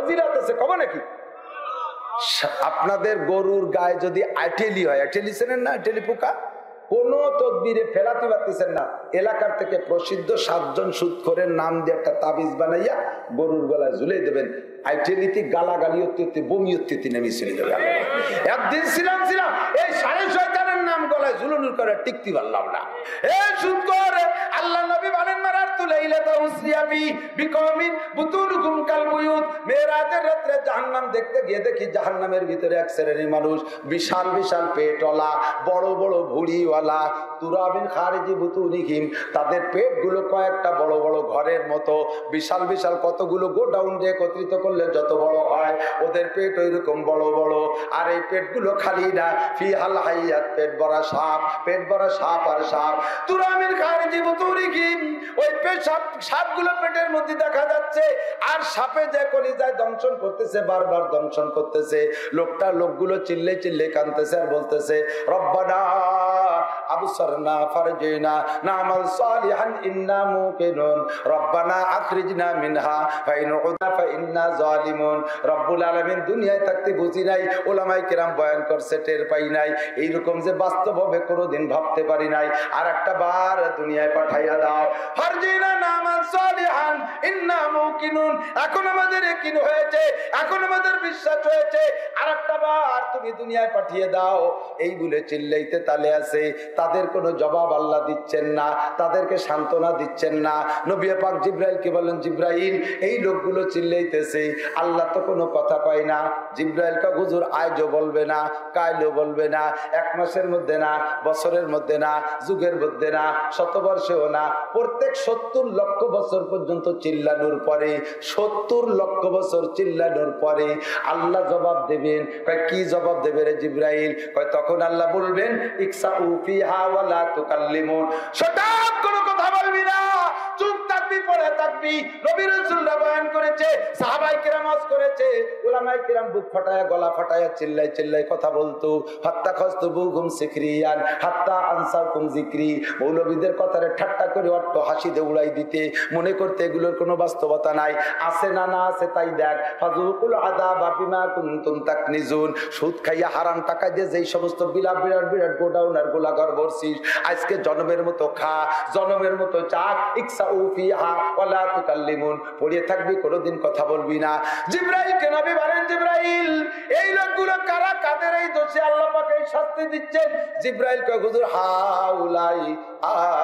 ফজিলত আছে, কবে নাকি? আপনাদের গরুর গায়ে যদি আইটেলি হয়, আইটেলি চেনেন না? আইটেলি পোকা কোন তদবিরে ফেরাতে পারতেছেন না, এলাকার থেকে প্রসিদ্ধ 7 জন সুদখোরের নাম দিয়ে একটা তাবিজ বানাইয়া গরুর গলায় ঝুলে দেবেন। আইটেলিতে গালাগালি হতে বমি হতে নেমে চলে যাবে। একদিন ছিলাম এই 6.5 নাম গলায় ঝুলুনুর করে টিকতে পারলাম না। এই সুদখোর, আল্লাহ নবী বলেন মারাতু লাইলাতা উসরিয়াবি বিকওমিন বুতুনুকুম কালবুয়ুত। মেরাজের রাতে জাহান্নাম দেখতে গিয়ে দেখি জাহান্নামের ভিতরে এক শ্রেণীর মানুষ, বিশাল বিশাল পেটওয়ালা, বড় বড় ভুঁড়িওয়ালা, তুরাবিন খারিজি বুতুনিহিম, তাদের পেটগুলো কয়েকটা বড় বড় ঘরের মতো, বিশাল বিশাল কতগুলো গোডাউন দিয়ে একত্রিত করলে যত বড় হয়, ওদের পেট ওইরকম বড় বড়। আর এই পেটগুলো খালি না, ফিহাল হাইয়াত, পেট ভরা সাপ, পেট ভরা সাপ আর সাপ। তুরাবিন খারিজি বুতুনিহিম, ওই সাপগুলো পেটের মধ্যে দেখা যাচ্ছে, আর সাপে যে কলিজায় দংশন করতেছে, বারবার দংশন করতেছে। লোকগুলো চিল্লে চিল্লে কাঁদতেছে আর বলতেছে, রব্বানা আবসারনা ফারজিনা নামাল সালিহান ইন্না মুকিনুন রব্বানা আখরিজনা মিনহা ফাইন উদনা ফাইন্না জালিমুন। রব্বুল আলামিন দুনিয়ায় থাকতে বুঝি নাই, ওলামায়ে কেরাম বয়ান করছে টের পাই নাই, এইরকম যে বাস্তবভাবে কোনোদিন ভাবতে পারি নাই। আর একটা বার দুনিয়ায় পাঠাইয়া দাও, ফারজিনা নামাল সালিহান ইন্না মুকিনুন। এখন আমাদের ইয়াকিন হয়েছে, এখন আমাদের বিশ্বাস হয়েছে, আর একটা বার তুমি দুনিয়ায় পাঠিয়ে দাও। এই বলে চিল্লাইতে তালে আছে, তাদের কোনো জবাব আল্লাহ দিচ্ছেন না, তাদেরকে সান্ত্বনা দিচ্ছেন না। নবী পাক জিবরাইলকে বলেন, জিবরাইল এই লোকগুলো চিল্লাইতেছে, আল্লাহ তো কোনো কথা কয় না। জিবরাইল কা হুজুর আজও বলবে না, কালও বলবে না, 1 মাসের মধ্যে না, বছরের মধ্যে না, যুগের মধ্যে না, শতবর্ষেও না, প্রত্যেক 70 লক্ষ বছর পর্যন্ত চিল্লানোর পরে, 70 লক্ষ বছর চিল্লানোর পরে আল্লাহ জবাব দেবেন। কয় কি জবাব দেবে রে জিবরাইল? কয় তখন আল্লাহ বলবেন, ইকসাউ ফিহা ওয়ালা তুকাল্লিমুন, শটাপ কোনো কথা বলবি না, চুপ থাকবি, পড়ে থাকবি। নবী রাসূলরা বয়ান করেছে, সাহাবায়ে কেরাম ওয়াজ করেছে, উলামায়ে কেরাম বুক ফাটায়া গলা ফাটায়া চিল্লাই চিল্লাই কথা বলতো। হাত্তা খাসতুবুহুম সিকরিয়ান হাত্তা আনসাকুম যিকরি, মৌলবীদের কথারে ঠাট্টা করে অট্ট হাসি দিয়ে উড়াই দিতে, মনে করতে এগুলোর কোনো বাস্তবতা নাই, আছে না না আছে তাই দেখ। ফাযুকুল আযাবা বিমা কুনতুম তাকনিজুন, সুদ খাইয়া হারাম টাকা দিয়ে যেই সমস্ত বিরাট বিরাট গোডাউন আর গোলাঘর ভরছিস, আজকে জনমের মতো খা, জনমের মতো চাক। ইকসাউ ফিহা ওয়ালা তুকাল্লিমুন, পড়ে থাকবি, কোনোদিন কথা বলবি না। জিবরাইলকে নবী বলেন, জিবরাইল এই লোকগুলো কারা, কাদের এই দোষে আল্লাহ পাক এই শাস্তি দিচ্ছেন? জিবরাইল কয়, হুজুর হাউলাই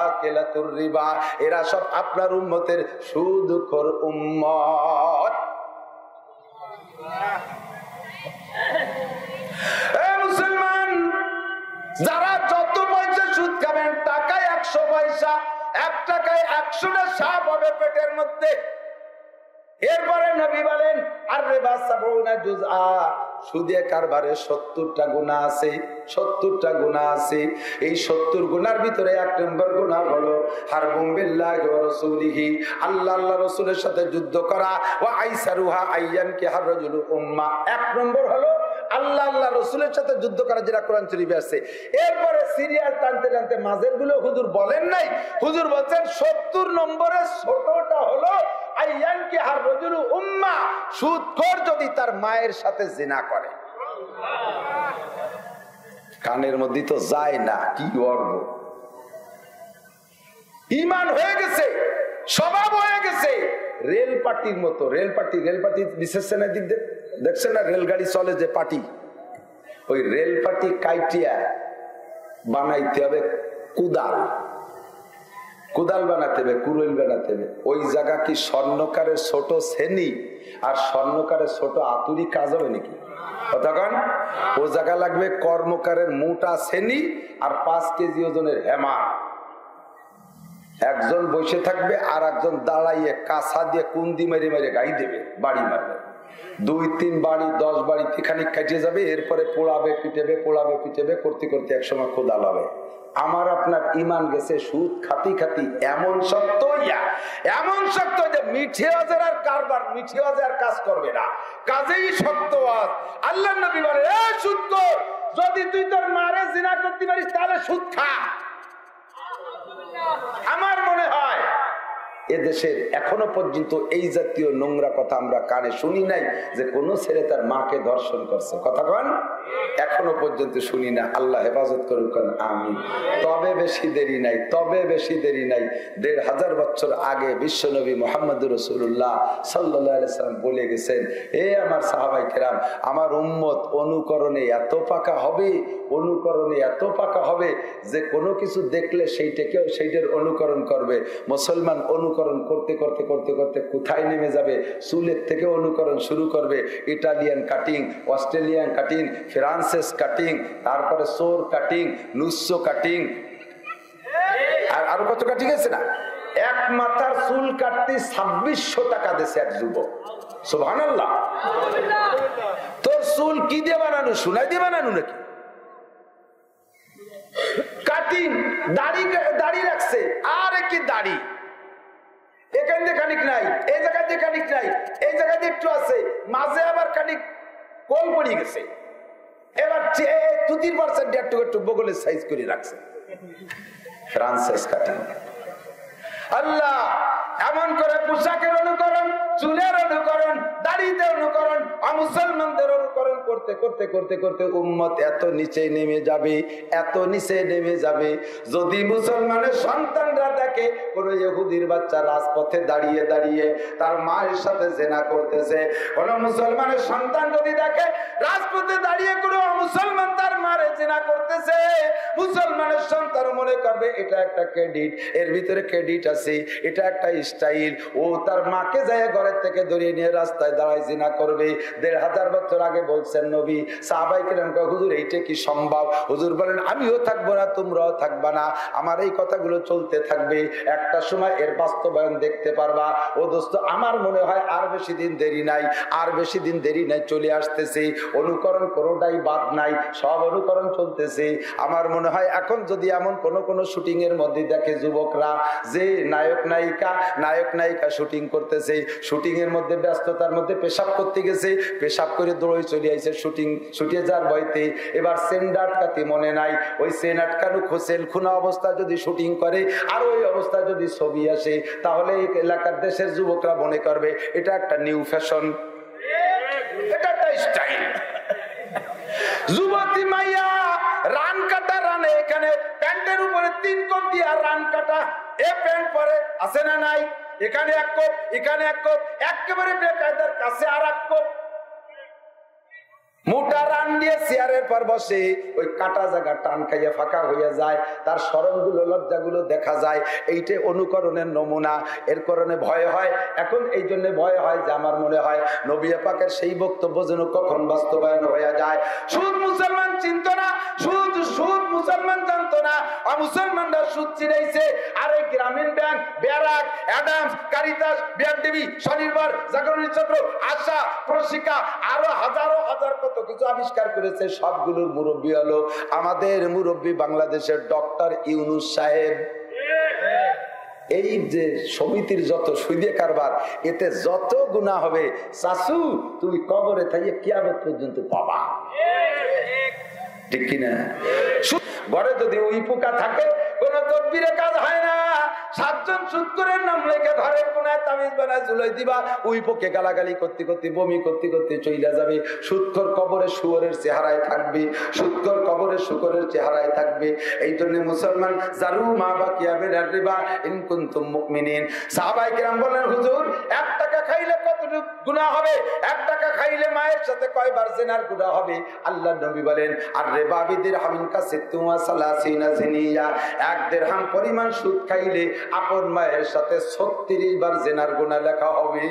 আকিলাতুর রিবা, এরা সব আপনার উম্মতের সুদখোর উম্মত। মুসলমান, যারা যত পয়সা সুদ খাবেন, টাকায় 100 পয়সা, 1 টাকায় 100টা সাপ হবে পেটের মধ্যে। এরপরে নবী বলেন, আর রিবা 70 জুজআ, সুদে কারবারে 70টা গুনাহ আছে, 70টা গুনাহ আছে। এই 70 গুনার ভিতরে 1 নম্বর গুনাহ হলো হারবুম বিল্লাহি ওয়া রাসূলিহি, আল্লাহ রাসূলের সাথে যুদ্ধ করা। ওয়া আইসারুহা আইয়ান কি হারজুল উম্মাহ, 1 নম্বর হলো আল্লাহ রাসূলের সাথে যুদ্ধ করা, যেটা কোরআন শরীফে আছে। এরপরে সিরিয়াল টানতে টানতে মাঝের গুলো হুজুর বলেন নাই, হুজুর বলছেন 70 নম্বরে ছোটটা হলো আইয়ান কি হারজুল উম্মাহ, সুদখোর যদি তার মায়ের সাথে জিনা করে। কানের মধ্যে তো যায় না, কি করব? ঈমান হয়ে গেছে, স্বভাব হয়ে গেছে রেল পাটির মতো। রেল পাটি বিশেষ দিক দেখছেন না, রেলগাড়ি চলে যে পাটি, ওই রেল পাটি কাইটিয়া বানাইতে হবে কুদাল, কুদাল বানাতে হবে, কুড়াল বানাতে হবে। ওই জায়গা কি স্বর্ণকারের ছোট শ্রেণী আর স্বর্ণকারের ছোট আতুরি কাজ হবে নাকি? তখন ও জায়গা লাগবে কর্মকারের মোটা শ্রেণী আর 5 কেজি ওজনের হেমা। একজন বসে থাকবে আর একজন দাঁড়াইয়ে কাঁচা দিয়ে কুন্দি মেরে মেরে গাই দেবে, বাড়ি মারবে। 2-3 বাড়ি 10 বাড়ি খানিক কাটিয়ে যাবে, এরপরে পোড়াবে পিটেবে, পোড়াবে পিটেবে, করতে করতে একসময় খোদাল হবে। আমার আপনার ঈমান গেছে সুদ খাতি খাতি এমন শক্ত হইয়া, এমন শক্ত যে মিঠে আজের আর কারবার, মিঠে আজের আর কাজ করবে না, কাজেই শক্ত আজ। আল্লাহর নবী বলে, এ সুদখোর, যদি তুই তোর মারে জিনা করতে পারিস তাহলে সুদ খা। আমার মনে হয় এদেশের এখনো পর্যন্ত এই জাতীয় নোংরা কথা আমরা কানে শুনি নাই যে কোন ছেলে তার মাকে ধর্ষণ করছে। কথা কন, এখনো পর্যন্ত শুনি না। আল্লাহ হেফাজত করুক, আমি। তবে বেশি দেরি নাই, তবে বেশি দেরি নাই। ১৫০০ বছর আগে বিশ্বনবী মুহাম্মদুর রাসূলুল্লাহ সাল্লাল্লাহু আলাইহি সাল্লাম বলে গেছেন, এ আমার সাহাবায়ে কেরাম, আমার উম্মত অনুকরণে এত পাকা হবে, অনুকরণে এত পাকা হবে যে কোনো কিছু দেখলে সেইটাকেও সেইটার অনুকরণ করবে। মুসলমান অনুকরণ করতে করতে করতে করতে কোথায় নেমে যাবে? চুলের থেকে অনুকরণ শুরু করবে। Italian cutting, Australian cutting, Frances cutting, তারপরে সোর কাটিং, নুসো কাটিং, আর আরো কত কাটিং আছে না। এক মাথার চুল কাটতে ২৬০০ টাকা দিয়েছে এক যুবক। সুবহানাল্লাহ। তোর চুল কি দিয়ে বানানো? সোনাই দিয়ে বানানো নাকি? কাটিং, দাড়ি রাখছে, আর কি দাড়ি, এখান দিয়ে খানিক নাই, এই জায়গা দিয়ে খানিক নাই, এই জায়গা দিয়ে একটু আছে, মাঝে আবার খানিক কোল পড়ে গেছে, এবার তুতির পার্সেন্ট একটু একটু বগলের সাইজ করে রাখছে। Frances cutting. আল্লাহ এমন করে পোশাকের অনুকরণ, চুলের অনুকরণ, দাড়িতে অনুকরণ, মুসলমানদের অনুকরণ করতে করতে করতে করতে উম্মত এত নিচে নেমে যাবে, এত নিচে নেমে যাবে। যদি মুসলমানের সন্তানরা দেখে কোন ইহুদির বাচ্চা রাজপথে দাঁড়িয়ে দাঁড়িয়ে তার মায়ের সাথে জেনা করতেছে, কোন মুসলমানের সন্তান যদি দেখে রাজপথে দাঁড়িয়ে কোনো মুসলমান তার মারে জেনা করতেছে, মুসলমানের সন্তান মনে করবে এটা একটা ক্রেডিট, এর ভিতরে ক্রেডিট আছে, এটা একটা স্টাইল। ও তার মাকে যায় ঘরের থেকে ধরিয়ে নিয়ে রাস্তায় দাঁড়ায় জিনা করবে। ১৫০০ বছর আগে বলছেন নবী, সাহাবায়ে কেরাম কয়, হুজুর এইটা কি সম্ভব? হুজুর বলেন, আমিও থাকবো না, তোমরাও থাকবা না, আমার এই কথাগুলো চলতে থাকবে, একটা সময় এর বাস্তবায়ন দেখতে পারবা। ও দোস্ত, আমার মনে হয় আর বেশি দিন দেরি নাই, আর বেশি দিন দেরি নাই, চলে আসতেছে। অনুকরণ কোনোটাই বাদ নাই, সব অনুকরণ চলতেছে। আমার মনে হয় এখন যদি এমন কোন শুটিং এর মধ্যে দেখে যুবকরা যে নায়ক নায়িকা শুটিং করতেছে, শুটিং এর মধ্যে ব্যস্ততার মধ্যে পেশাব করতে গেছে, পেশাব করে দৌড়ে চলে আইছে ছুটে যাওয়ার ভয়তে, এবার সেন্ট আটকাতে মনে নাই, ওই সেন্ট আটকানো খোসেল খুনা অবস্থা যদি শুটিং করে আর ওই অবস্থা যদি ছবি আসে, তাহলে এলাকার দেশের যুবকরা মনে করবে এটা একটা নিউ ফ্যাশন, এটা একটা স্টাইল। যুবতী মাইয়া রান কাটা, রানে এখানে প্যান্টের উপরে ৩ কোপ দিয়া রান কাটা, এ প্যান্ট পরে আছে না নাই, এখানে এক কোপ, এখানে এক কোপ, একেবারে বেকায়দার কাছে আর এক কোপ, মোটা রান দিয়ে চেয়ারের পর বসে, ওই কাটা জায়গা টান খাইয়া ফাঁকা হইয়া যায়, তার শরমগুলো লজ্জাগুলো দেখা যায়। এইটা অনুকরণের নমুনা। এর কারণে ভয় হয় এখন, এই জন্য ভয় হয় যে আমার মনে হয় নবী পাকের সেই বক্তব্য যেন কখন বাস্তবায়ন হয়ে যায়। সুদ মুসলমান চিনত না, সুদ মুসলমান জানতো না, মুসলমানরা সুদ চিনাইছে। আর এই Grameen bank, BRAC, Adams, Caritas, BRDB, স্বনির্ভর, জাগরণী চক্র, আশা, প্রশিকা, আরো হাজারো হাজার কত কিছু আবিষ্কার করেছে। সবগুলোর মুরব্বী হলো আমাদের মুরব্বী বাংলাদেশের ডক্টর ইউনূস সাহেব। এই যে সমিতির যত সুদে কারবার, এতে যত গুনাহ হবে, চাচু তুমি কবরে থাইয়ে কিয়ামত পর্যন্ত পাবা, ঠিক কিনা? ঘরে যদি ওই পোকা থাকে, কোন তদবিরে কাজ হয় না। 7 জন সুদখোরের নাম লেখে ঘরের কোনায় তাবিজ বানায় ঝুলাই দিবা, ওই পোকে গালাগালি করতে করতে, বমি করতে করতে চইলা যাবে। সুদখোর কবরে শুয়োরের চেহারায় থাকবে, সুদখোর কবরে শুকরের চেহারায় থাকবে। এই জন্য মুসলমান জারু মা বাকিয়া মিনার রিবা ইন কুনতুম মুমিনিন। সাহাবায়ে কেরাম বলেন, হুজুর 1 টাকা খাইলে কতটুকু গুনাহ হবে? 1 টাকা খাইলে মায়ের সাথে কয়বার জিনার গুনাহ হবে? আল্লাহর নবী বলেন, আর রিবা বিদিরহামিন কাসিতুম ওয়া সালাসিনা জিনিয়া, 1 দিরহাম পরিমাণ সুদ খাইলে আপন মায়ের সাথে 36 বার জিনার গুনাহ লেখা হবে।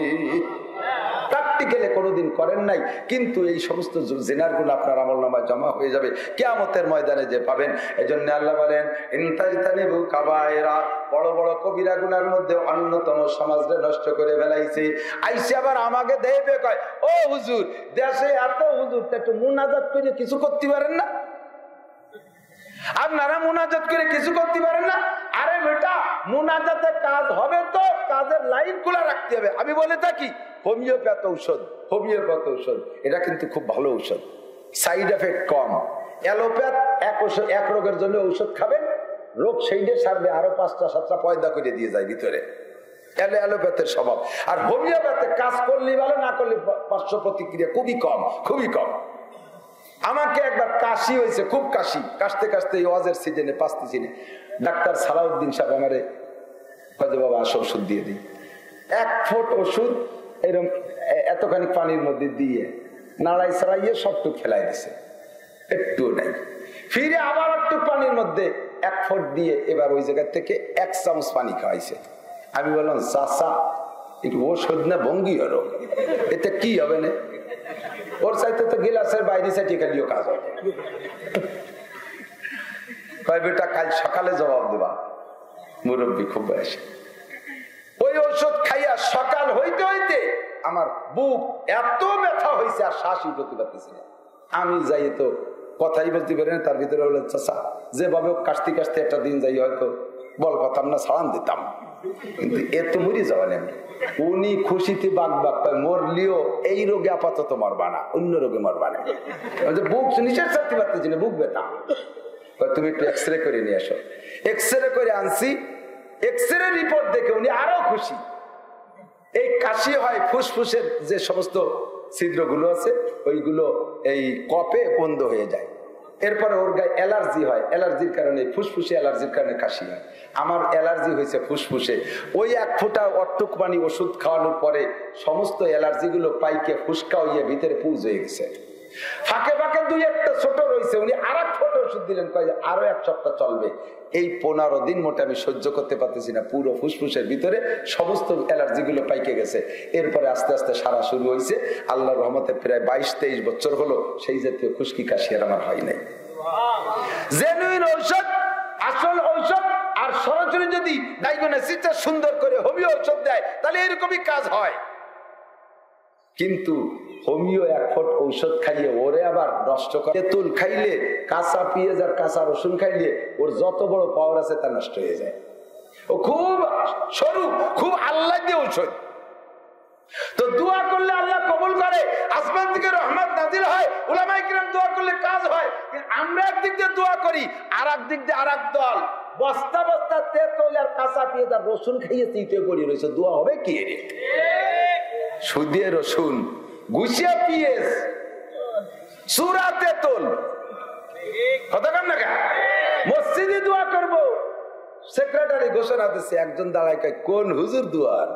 প্র্যাকটিক্যালি কোনোদিন করেন নাই, কিন্তু এই সমস্ত জিনার গুনাহ আপনার আমলনামায় জমা হয়ে যাবে কিয়ামতের ময়দানে যে পাবেন। এজন্য আল্লাহ বলেন, ইনতাজতানিবু কাবায়রা, বড় বড় কবিরা গুনার মধ্যে অন্যতম সমাজকে নষ্ট করে ফেলাইছে। আইসা আবার আমাকে দেবে কয়, ও হুজুর, দেশে এত হুজুর, একটু মুনাজাত করে কিছু করতে পারেন না? আপনারা মুনাজাত করে কিছু করতে পারেন না? আরে বেটা, মুনাজাতে কাজ হবে তো কাজের লাইন খোলা রাখতে হবে। আমি বলে থাকি হোমিওপ্যাথ ঔষধ, হোমিওপ্যাথ ঔষধ এটা কিন্তু খুব ভালো ঔষধ, সাইড এফেক্ট কম। অ্যালোপ্যাথ এক রোগের জন্য ঔষধ খাবেন, রোগ সেইটা সারবে, আরো 5টা 7টা পয়দা করে দিয়ে যায় ভিতরে। অ্যালোপ্যাথের স্বভাব। আর হোমিওপ্যাথে কাজ করলে ভালো, না করলে পার্শ্ব প্রতিক্রিয়া খুবই কম, খুবই কম। আমাকে একবার কাশি হয়েছে, খুব কাশি, কাশতে কাশতে এই ওয়াজের সিজনে পাঁচতেছি না, ডাক্তার সালাউদ্দিন সাহেব আমারে কাজে বাবা আসো ওষুধ দিয়ে দিই। 1 ফুট ওষুধ এরকম এতখানি পানির মধ্যে দিয়ে নাড়াই ছাড়াইয়ে সবটুক ফেলাই দিছে, একটু নাই। ফিরে আবার একটু পানির মধ্যে 1 ফুট দিয়ে এবার ওই জায়গা থেকে 1 চামচ পানি খাওয়াইছে। আমি বললাম চাচা একটু ওষুধ না ভঙ্গি হলো, এতে কি হবে না? ওর চাইতে তো গিলাসের বাইরে চাইতে খালিও কাজ হবে। কয় বেটা কাল সকালে জবাব দেবা, মুরব্বী খুব বয়সে। ওই ওষুধ খাইয়া সকাল হইতে হইতে আমার বুক এত ব্যথা হয়েছে আর শ্বাসই করতে পারতেছি না। আমি যাই তো কথাই বলতে পারি না, তার ভিতরে হলো চাচা যেভাবে কাশতে কাশতে একটা দিন যাই হয়তো বল কথাম না ছাড়ান দিতাম, কিন্তু এত মরি যাওয়া নেই। উনি খুশিতে বাঘ বাঘ পায়, মরলিও এই রোগে আপাতত মরবা না, অন্য রোগে মরবা না। বুক নিচের চাকতে পারতেছি না, বুক ব্যথা। তুমি একটু এক্সরে করে নিয়ে আসো। এক্সরে করে আনছি, এক্সরে রিপোর্ট দেখে উনি আরো খুশি। এই কাশি হয় ফুসফুসের যে সমস্ত ছিদ্রগুলো আছে ওইগুলো এই কপে বন্ধ হয়ে যায়। এরপরে ওর গায়ে অ্যালার্জি হয়, অ্যালার্জির কারণে ফুসফুসে অ্যালার্জির কারণে কাশি হয়। আমার অ্যালার্জি হয়েছে ফুসফুসে। ওই 1 ফোঁটা অট্টুক পানি ওষুধ খাওয়ানোর পরে সমস্ত অ্যালার্জি গুলো পাইকে ফুসকা হইয়ে ভিতরে পুজ হয়ে গেছে। ফাঁকে ফাঁকে 2-1টা ছোট রয়েছে, উনি আর 1 ফোঁটা ওষুধ দিলেন, কয় আরো 1 সপ্তাহ চলবে। এই 15 দিন মোটে আমি সহ্য করতে পারতেছি না, পুরো ফুসফুসের ভিতরে সমস্ত অ্যালার্জি গুলো পাইকে গেছে। এরপরে আস্তে আস্তে সারা শুরু হয়েছে। আল্লাহর রহমতে প্রায় 22-23 বছর হলো সেই জাতীয় খুশকি কাশি আর আমার হয় নাই। জেনুইন ঔষধ, আসল ঔষধ আর সরাসরি যদি ডায়াগনোসিসটা সুন্দর করে হোমিও ঔষধ দেয় তাহলে এরকমই কাজ হয়। কিন্তু হোমিও 1 ফুট ঔষধ খাইয়ে ওরে আবার নষ্ট করে। তেঁতুল খাইলে, কাঁচা পেঁয়াজ আর কাঁচা রসুন খাইলে ওর যত বড় পাওয়ার আছে তা নষ্ট হয়ে যায়। ও খুব সরু, খুব আল্লাহ দিয়ে ঔষধ। তো দোয়া করলে আল্লাহ কবুল করে, আসমান থেকে রহমত নাজিল হয়, উলামায়ে কিরাম দোয়া করলে কাজ হয়। আমরা একদিক দিয়ে দোয়া করি, আর একদিক দিয়ে আর এক দল বস্তা বস্তা তেঁতুল আর কাঁচা পেঁয়াজ আর রসুন খাইয়ে চিতে পড়ি রয়েছে, দোয়া হবে কি রে? সুদিয়ে রসুন, গুছিয়ে পেঁয়াজ, সুরা তেঁতুল, কথা কন না? মসজিদে দোয়া করবো, সেক্রেটারি ঘোষণা দিচ্ছে, একজন দাঁড়ায় কয় কোন হুজুর দোয়ার?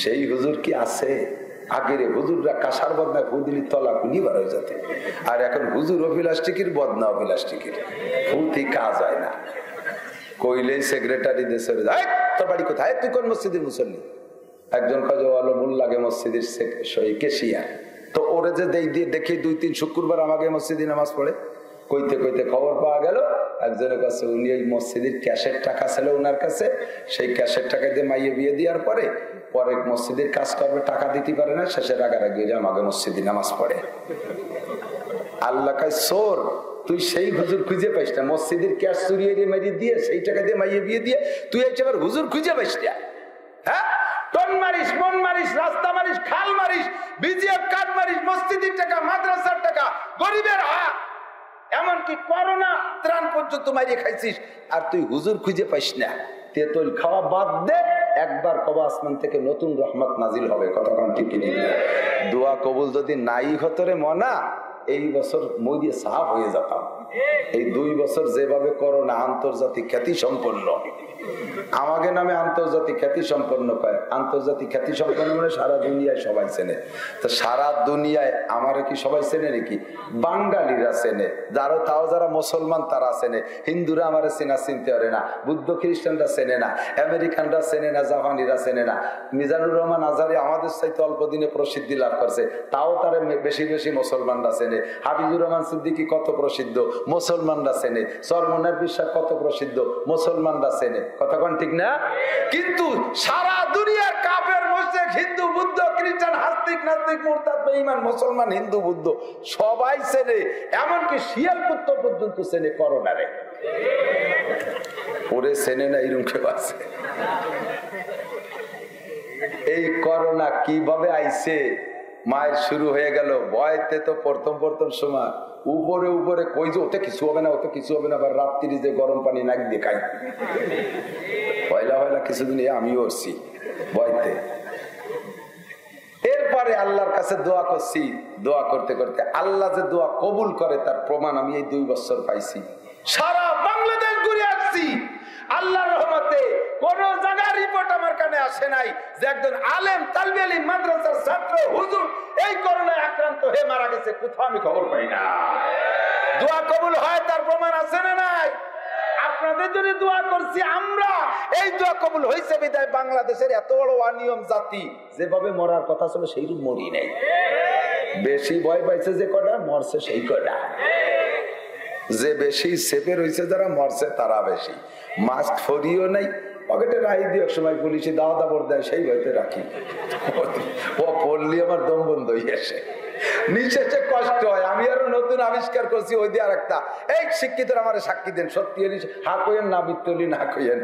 সেই হুজুর কি আছে? আগের হুজুররা কাঁসার বদনায় ফু দিলি তলা কুলি বার হয়ে যেত, আর এখন হুজুর অভিলাষ্টিকের বদনা অভিলাষ্টিকের ফুটি কাজ হয় না। কইলে সেক্রেটারি দেশের তোর বাড়ি কোথায়, তুই কোন মসজিদের মুসল্লি? একজন কাজে আলমুল লাগে মসজিদের কেশিয়া, তো ওরে যে দেখি 2-3 শুক্রবার আমাকে মসজিদে নামাজ পড়ে। কইতে কইতে খবর পাওয়া গেল একজনের কাছে উনি ওই মসজিদের ক্যাশের টাকা ছিল ওনার কাছে, সেই ক্যাশের টাকা দিয়ে মাইয়ে বিয়ে দেওয়ার পরে পরে মসজিদের কাজ করবে, টাকা দিতে পারে না, শেষে রাগারাগি যে আমাকে মসজিদে নামাজ পড়ে। আল্লাহ কয় সোর, তুই সেই হুজুর খুঁজে পাইস না, মসজিদের ক্যাশ চুরিয়ে মারিয়ে দিয়ে সেই টাকা দিয়ে মাইয়ে বিয়ে দিয়ে তুই এবার হুজুর খুঁজে পাইস না? হ্যাঁ, টন মারিস, মন মারিস, রাস্তা মারিস, খাল মারিস, বিজিএফ কার্ড মারিস, মসজিদের টাকা, মাদ্রাসার টাকা, গরিবের হাত, এমনকি করোনা ত্রাণ পর্যন্ত মারিয়ে খাইছিস, আর তুই হুজুর খুঁজে পাইস না। তেঁতুল খাওয়া বাদ দে, একবার কবা আসমান থেকে নতুন রহমত নাজিল হবে। কথা কান ঠিক না? দোয়া কবুল যদি নাই হতো রে মনা, এই বছর মই দিয়ে সাফ হয়ে যেতাম। এই 2 বছর যেভাবে করোনা আন্তর্জাতিক খ্যাতি সম্পন্ন, আমাকে নামে আন্তর্জাতিক খ্যাতি সম্পন্ন কয়, আন্তর্জাতিক খ্যাতি সম্পন্ন মানে সারা দুনিয়ায় সবাই চেনে। তো সারা দুনিয়ায় আমার কি সবাই চেনে নাকি? বাঙালিরা চেনে, যারা তাও যারা মুসলমান তারা চেনে, হিন্দুরা আমার চেনা চিনতে পারে না, বুদ্ধ খ্রিস্টানরা চেনে না, আমেরিকানরা চেনে না, জাপানিরা চেনে না। মিজানুর রহমান আজহারি আমাদের চাইতে অল্প দিনে প্রসিদ্ধি লাভ করছে, তাও তারা বেশি বেশি মুসলমানরা চেনে। হাফিজুর রহমান সিদ্দিকী কত প্রসিদ্ধ, মুসলমানরা চেনে। সরমনার বিশ্বাস কত প্রসিদ্ধ, মুসলমানরা চেনে। কথা কোন ঠিক না? কিন্তু সারা দুনিয়ার কাফের, মুশরিক, হিন্দু, বুদ্ধ, খ্রিস্টান, আস্তিক, নাস্তিক, মুরতাদ, বেঈমান, মুসলমান, হিন্দু, বুদ্ধ সবাই চেনে, এমনকি শিয়াল কুত্তা পর্যন্ত চেনে করোনারে। ওরে চেনে না এরকম কেউ আছে? এই করোনা কিভাবে আইছে মায়ের শুরু হয়ে গেল ভয়তে তো প্রথম সময় উপরে উপরে কই যে ওতে কিছু হবে না, ওতে কিছু হবে না, আবার রাত্রি যে গরম পানি নাক দিয়ে খাই। পয়লা কিছুদিন আমিও করছি ভয়তে। এরপরে আল্লাহর কাছে দোয়া করছি, দোয়া করতে করতে আল্লাহ যে দোয়া কবুল করে তার প্রমাণ আমি এই 2 বছর পাইছি। সারা বাংলাদেশ ঘুরে আসছি, আল্লাহর রহমতে কোন জায়গার রিপোর্ট আমার কানে আসে নাই যে একজন আলেম তালবে আলিম মাদ্রাসার ছাত্র হুজুর এই করোনায় আক্রান্ত হয়ে মারা গেছে, কোথাও আমি খবর পাই না। দোয়া কবুল হয় তার প্রমাণ আছে না নাই? আপনাদের জন্য দোয়া করছি আমরা, এই দোয়া কবুল হয়েছে বিধায় বাংলাদেশের এত বড় অনিয়ম জাতি যেভাবে মরার কথা ছিল সেইরূপ মরি নাই। বেশি ভয় পাইছে যে কটা, মরছে সেই কটা। যে বেশি সেপে রয়েছে যারা, মরছে তারা বেশি। মাস্ক ফরিও নাই, পকেটে রাখি দিয়ে এক সময় পুলিশে দাওয়া দাবর দেয়, সেই ভয়তে রাখি। ও পড়লি আমার দম বন্ধ হয়ে আসে, নিঃশ্বাসে কষ্ট হয়। আমি আরো নতুন আবিষ্কার করছি ওই দিয়ে আর একটা, এই শিক্ষিতরা আমার সাক্ষী দেন, সত্যি হা কইয়েন না বিত্তলি না কইয়েন,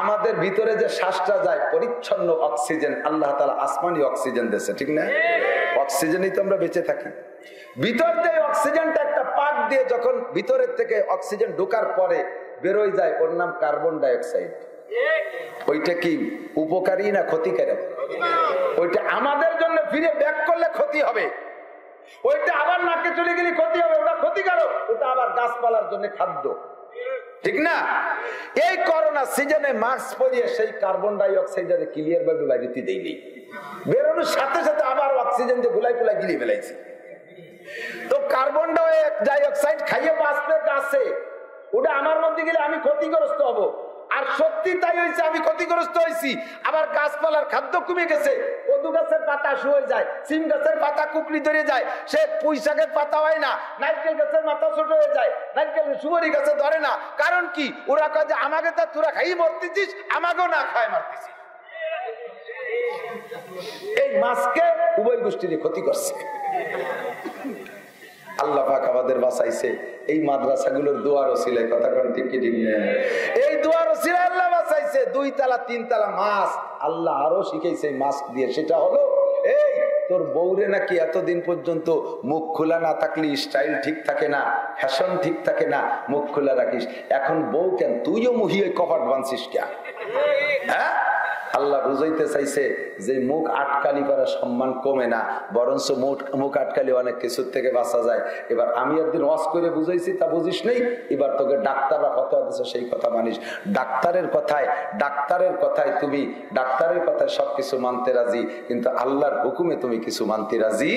আমাদের ভিতরে যে শ্বাসটা যায় পরিচ্ছন্ন অক্সিজেন আল্লাহ তাআলা আসমানি অক্সিজেন দিয়েছে, ঠিক না? অক্সিজেনই তো আমরা বেঁচে থাকি। ভিতর দিয়ে অক্সিজেনটা একটা পাক দিয়ে যখন ভিতরের থেকে অক্সিজেন ঢোকার পরে বেরোয় যায়, ওর নাম কার্বন ডাই অক্সাইড। ওইটা কি উপকারী না ক্ষতিকারক? ওইটা আমাদের জন্য ফিরে ব্যাক করলে ক্ষতি হবে, ওইটা আবার নাকে চলে গেলে ক্ষতি হবে, ওটা ক্ষতিকারক। ওটা আবার গাছপালার জন্য খাদ্য, ঠিক না? এই করোনা সিজনে মাস্ক পরিয়ে সেই কার্বন ডাই অক্সাইড ক্লিয়ার ভাবে বাইরে দেয়নি, বেরোনোর সাথে সাথে আবার অক্সিজেন যে গুলাই গুলাই গিলিয়ে ফেলাইছে। তো কার্বন ডাই অক্সাইড খাইয়ে বাঁচতে গাছে, ওটা আমার মধ্যে গেলে আমি ক্ষতিগ্রস্ত হব। আর সত্যি তাই হয়েছে, আমি ক্ষতিগ্রস্ত হয়েছি। আবার গাছপালার খাদ্য কমে গেছে, কদু গাছের পাতা শুয়ে যায়, সিম গাছের পাতা কুকলি ধরে যায়, সে পুঁই শাকের পাতা হয় না, নারকেল গাছের মাথা ছোট হয়ে যায়, নারকেল সুপারি গাছে ধরে না। কারণ কি? ওরা কয় যে আমাকে তো তোরা খাই মরতেছিস, আমাকেও না খায় মারতেছিস। এই মাছকে উভয় গোষ্ঠীর ক্ষতি করছে। আল্লাহ পাক আমাদের বাঁচাইছে এই মাদ্রাসাগুলোর দোয়ার ওসিলায়, কথা কোন ঠিক কি ঠিক না? এই দোয়ার ওসিলায় আল্লাহ বাঁচাইছে। 2 তালা 3 তালা মাছ আল্লাহ আরো শিখাইছে মাছ দিয়ে। সেটা হলো, এই তোর বউরে নাকি এতদিন পর্যন্ত মুখ খোলা না থাকলে স্টাইল ঠিক থাকে না, ফ্যাশন ঠিক থাকে না, মুখ খোলা রাখিস। এখন বউ কেন, তুইও মুহি ওই কপাট বাঁধছিস কে? হ্যাঁ, আল্লাহ বুঝাইতে চাইছে যে মুখ আটকালি করা সম্মান কমে না, বরঞ্চ মুখ আটকালি অনেক কিছুর থেকে বাঁচা যায়। এবার আমি একদিন ওয়াজ করে বুঝাইছি, তা বুঝিস নেই, এবার তোকে ডাক্তাররা ফতোয়া দিছে, সেই কথা মানিস। ডাক্তারের কথায় তুমি ডাক্তারের কথায় সবকিছু মানতে রাজি, কিন্তু আল্লাহর হুকুমে তুমি কিছু মানতে রাজি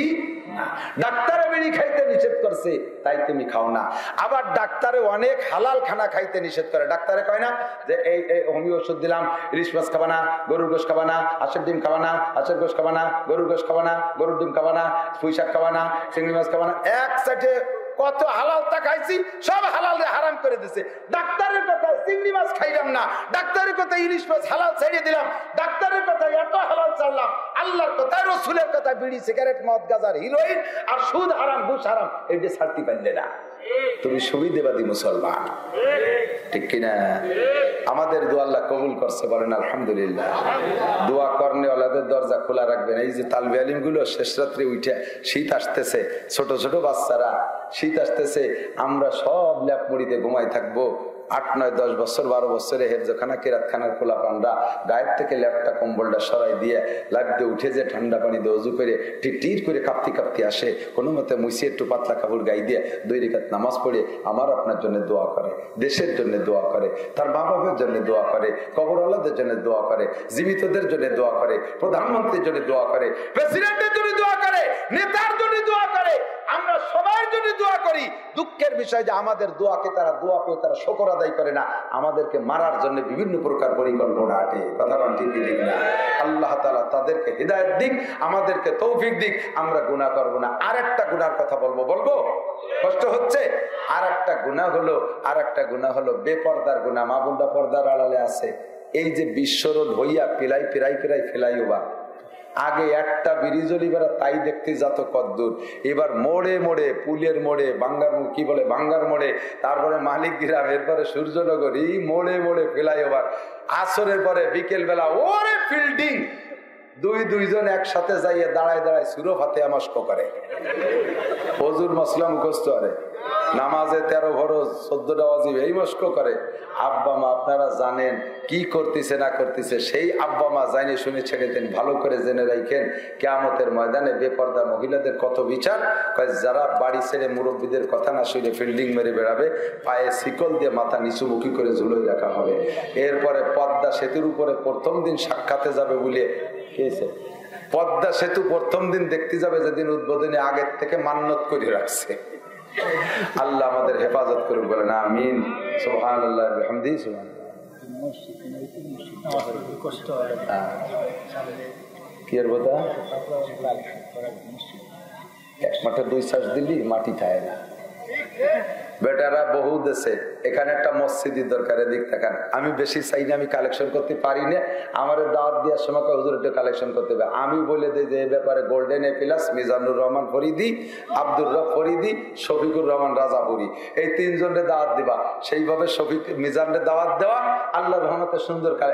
না। ডাক্তারে বিড়ি খাইতে নিষেধ করছে, তাই তুমি খাও না। আবার ডাক্তারে অনেক হালাল খানা খাইতে নিষেধ করে। ডাক্তারে কয় না যে এই হোমিও ওষুধ দিলাম, ইলিশ মাছ খাবা না, গরুর গোশ খাবা না, হাঁসের ডিম খাবা না, হাঁসের গোশ খাবা না, গরুর গোশ খাবা না, গরুর ডিম খাবা না, পুঁই শাক খাবা না, চিংড়ি মাছ খাবা না। এক সাইডে কত হালালটা খাইছি, সব হালাল হারাম করে দিছে। ডাক্তারের কথা চিংড়ি মাছ খাইলাম না, ডাক্তারের কথা ইলিশ মাছ হালাল ছেড়ে দিলাম, ডাক্তারের কথা এত হালাল চাললাম, আল্লাহর কথা রসুলের কথা বিড়ি সিগারেট মদ গাজার হিরোইন আর সুদ হারাম ঘুষ হারাম এইটা ছাড়তে পারলে না। তুমি সুবিধেবাদী মুসলমান, ঠিক কিনা? আমাদের দোয়া আল্লাহ কবুল করছে, বলেন আলহামদুলিল্লাহ। দোয়া করনে ওলাদের দরজা খোলা রাখবেন। এই যে তালবে আলিম গুলো শেষ রাত্রে উঠে, শীত আসতেছে, ছোট ছোট বাচ্চারা, শীত আসতেছে, আমরা সব ল্যাপ মুড়িতে ঘুমাই থাকবো। 8, 9, 10 বছর 12 বছরে হেফজখানা কেরাতখানার খোলা পান্ডা গায়ের থেকে ল্যাপটা কম্বলটা সরাই দিয়ে লাইফ দিয়ে উঠে যে ঠান্ডা পানি দিয়ে উজু করে টির করে কাঁপতি কাঁপতি আসে, কোনো মতে মুছিয়ে একটু পাতলা কাপড় গায়ে দিয়ে 2 রাকাত নামাজ পড়ে আমার আপনার জন্য দোয়া করে, দেশের জন্য দোয়া করে, তার মা বাবার জন্য দোয়া করে, কবরওয়ালাদের জন্য দোয়া করে, জীবিতদের জন্য দোয়া করে, প্রধানমন্ত্রীর জন্য দোয়া করে, প্রেসিডেন্টের জন্য দোয়া করে, নেতার জন্য দোয়া করে, আমরা সবার জন্য দোয়া করি। দুঃখের বিষয় যে আমাদের দোয়াকে তারা দোয়া পেয়ে তারা শুকর আদায় করে না, আমাদেরকে মারার জন্য বিভিন্ন প্রকার পরিকল্পনা আটে। কথা ঠিক না? আল্লাহ তাআলা তাদেরকে হিদায়াত দিক, আমাদেরকে তৌফিক দিক, আমরা গুনাহ করব না। আরেকটা গুনার কথা বলবো, কষ্ট হচ্ছে। আরেকটা গুনাহ হলো বেপরদার গুনাহ। মা বোনরা পর্দার আড়ালে আছে, এই যে বিশ্বরোধ হইয়া পেলাই ফেলাইওবা। আগে একটা ব্রিজলি বেড়া তাই দেখতে যত কদ্দূর, এবার মোড়ে মোড়ে, পুলের মোড়ে, বাঙ্গার মোড়ে, তারপরে মালিক গ্রাম, এরপরে সূর্যনগর, এই মোড়ে মোড়ে ফ্লাইওভার। আসরের পরে বিকেল বেলা ওরে ফিল্ডিং, দুইজন একসাথে যাইয়ে দাঁড়ায় দাঁড়ায় সুরো ফাতিহা মস্ক করে, হুজুর মসলা মুখস্থ করে, নামাজে 13 ফরজ 14টা ওয়াজিব এই মস্ক করে। আব্বা মা আপনারা জানেন কি করতেছে না করতেছে, সেই আব্বা মা জানি শুনে ছেড়ে দেন। ভালো করে জেনে রাখেন কিয়ামতের ময়দানে বেপর্দা মহিলাদের কত বিচার। যারা বাড়ি ছেড়ে মুরব্বীদের কথা না শুনে ফিল্ডিং মেরে বেড়াবে, পায়ে শিকল দিয়ে মাথা নিচুমুখী করে ঝুলোই রাখা হবে। এরপরে পদ্মা সেতুর উপরে প্রথম দিন সাক্ষাতে যাবে বলে খেয়েছে, পদ্মা সেতু প্রথম দিন দেখতে যাবে যেদিন উদ্বোধনে আগের থেকে মান্যত করে রাখছে। আল্লাহ আমাদের হেফাজত করুক, বলেন আমিন। সুবহানাল্লাহ ওয়া বিহামদিহি সুবহানাল্লাহ। কি এর কথা এক মাঠে 2 শ্বাস দিলি মাটি খায় না। বেটারা বহু দেশে, এখানে একটা মসজিদের দরকার, এদিক থাকান। আমি বেশি চাই না, আমি কালেকশন করতে পারি না। আমার দাওয়াত দেওয়ার সময় হুজুর একটু কালেকশন করতে হবে। আমি বলে দিই যে এই ব্যাপারে golden A plus, Mizanur Rahman Faridi, Abdur রব ফরিদি, শফিকুর রহমান রাজাপুরি, এই 3 জনের দাওয়াত দিবা। সেইভাবে শফিক মিজানের দাওয়াত দেওয়া, আল্লাহর রহমতে সুন্দর কাজ।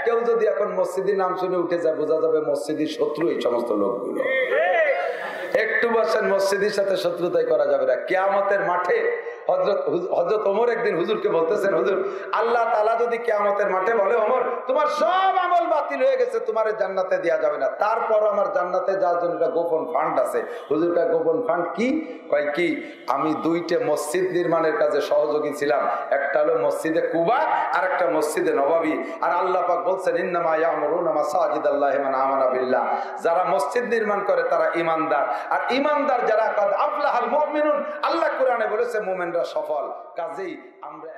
কেউ যদি এখন মসজিদের নাম শুনে উঠে যায়, বোঝা যাবে মসজিদের শত্রু এই সমস্ত লোকগুলো। একটু বসেন, মসজিদের সাথে শত্রুতাই করা যাবে না। কিয়ামতের মাঠে হযরত ওমর একদিন হুজুরকে বলতেছেন, হুজুর আল্লাহ তাআলা যদি কিয়ামতের মাঠে বলে, ওমর তোমার সব আমল বাতিল হয়ে গেছে, তোমার জান্নাতে দেয়া যাবে না, তারপর আমার জান্নাতে যাওয়ার জন্য একটা গোপন ফান্ড আছে। হুজুরটা গোপন ফান্ড কি? কয় কি, আমি 2টে মসজিদ নির্মাণের কাজে সহযোগী ছিলাম, একটা হলো মসজিদে কুবা আর একটা মসজিদে নববী। আর আল্লাহ পাক বলছেন ইন্নামা ইয়ামুরুনা মাসাজিদাল্লাহি মান আমানা বিল্লাহ, যারা মসজিদ নির্মাণ করে তারা ঈমানদার, আর ঈমানদার যারা কাদ আফলাহাল মুমিনুন, আল্লাহ কোরআনে বলেছে মুমিনরা সফল। কাজেই আমরা